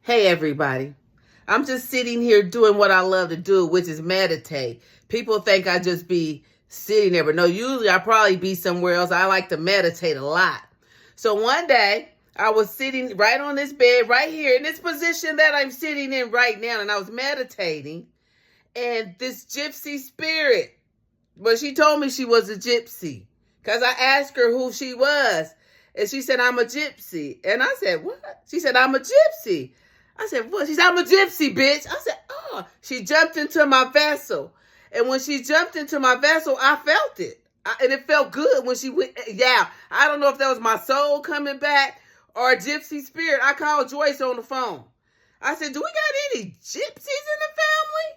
Hey everybody, I'm just sitting here doing what I love to do, which is meditate. People think I just be sitting there, but no, usually I probably be somewhere else. I like to meditate a lot. So one day I was sitting right on this bed right here in this position that I'm sitting in right now, and I was meditating, and this gypsy spirit, well, she told me she was a gypsy because I asked her who she was, and she said, I'm a gypsy. And I said, what? She said, I'm a gypsy. I said, what? She said, I'm a gypsy, bitch. I said, oh. She jumped into my vessel. And when she jumped into my vessel, I felt it. And it felt good when she went, yeah. I don't know if that was my soul coming back or a gypsy spirit. I called Joyce on the phone. I said, do we got any gypsies in the family?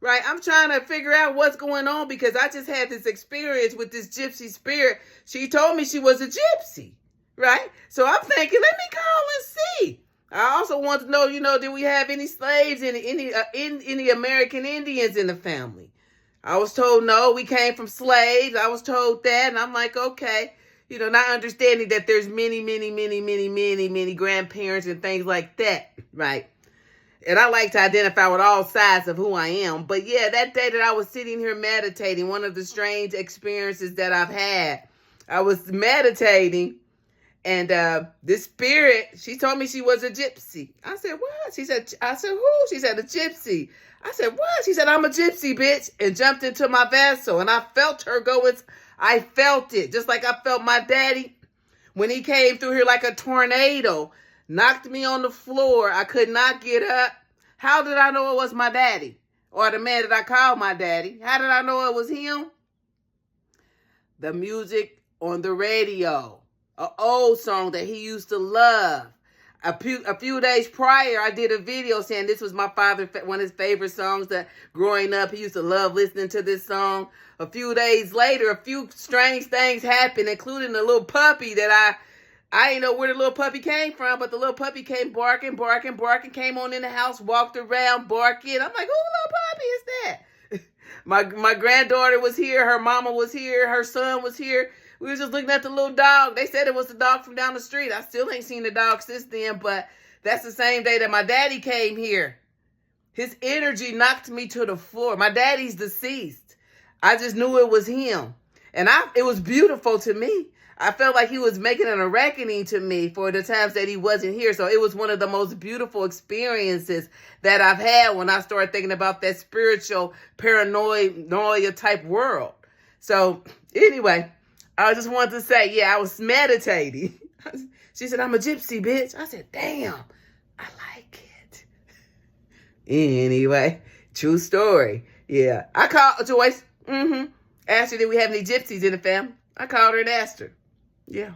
Right? I'm trying to figure out what's going on because I just had this experience with this gypsy spirit. She told me she was a gypsy. Right? So I'm thinking, let me call and see. I also want to know, do we have any slaves, any American Indians in the family? I was told no, we came from slaves. I was told that, and I'm like, okay. Not understanding that there's many grandparents and things like that, right? And I like to identify with all sides of who I am. But yeah, that day that I was sitting here meditating, one of the strange experiences that I've had, I was meditating. And this spirit, she told me she was a gypsy. I said, what? I said, who? She said, a gypsy. I said, what? She said, I'm a gypsy, bitch. And jumped into my vessel. And I felt her go. I felt it. Just like I felt my daddy when he came through here like a tornado. Knocked me on the floor. I could not get up. How did I know it was my daddy? Or the man that I called my daddy? How did I know it was him? The music on the radio. An old song that he used to love. A few days prior, I did a video saying this was my father, one of his favorite songs that growing up, he used to love listening to this song. A few days later, a few strange things happened, including the little puppy that I didn't know where the little puppy came from, but the little puppy came barking, came on in the house, walked around barking. I'm like, who little puppy is that? My granddaughter was here, her mama was here, her son was here. We were just looking at the little dog. They said it was the dog from down the street. I still ain't seen the dog since then, but that's the same day that my daddy came here. His energy knocked me to the floor. My daddy's deceased. I just knew it was him. And it was beautiful to me. I felt like he was making an reckoning to me for the times that he wasn't here. So it was one of the most beautiful experiences that I've had when I started thinking about that spiritual paranoia type world. So anyway, I just wanted to say, yeah, I was meditating. She said, I'm a gypsy, bitch. I said, damn, I like it. Anyway, true story. Yeah. I called Joyce. Asked her, did we have any gypsies in the family? I called her and asked her. Yeah.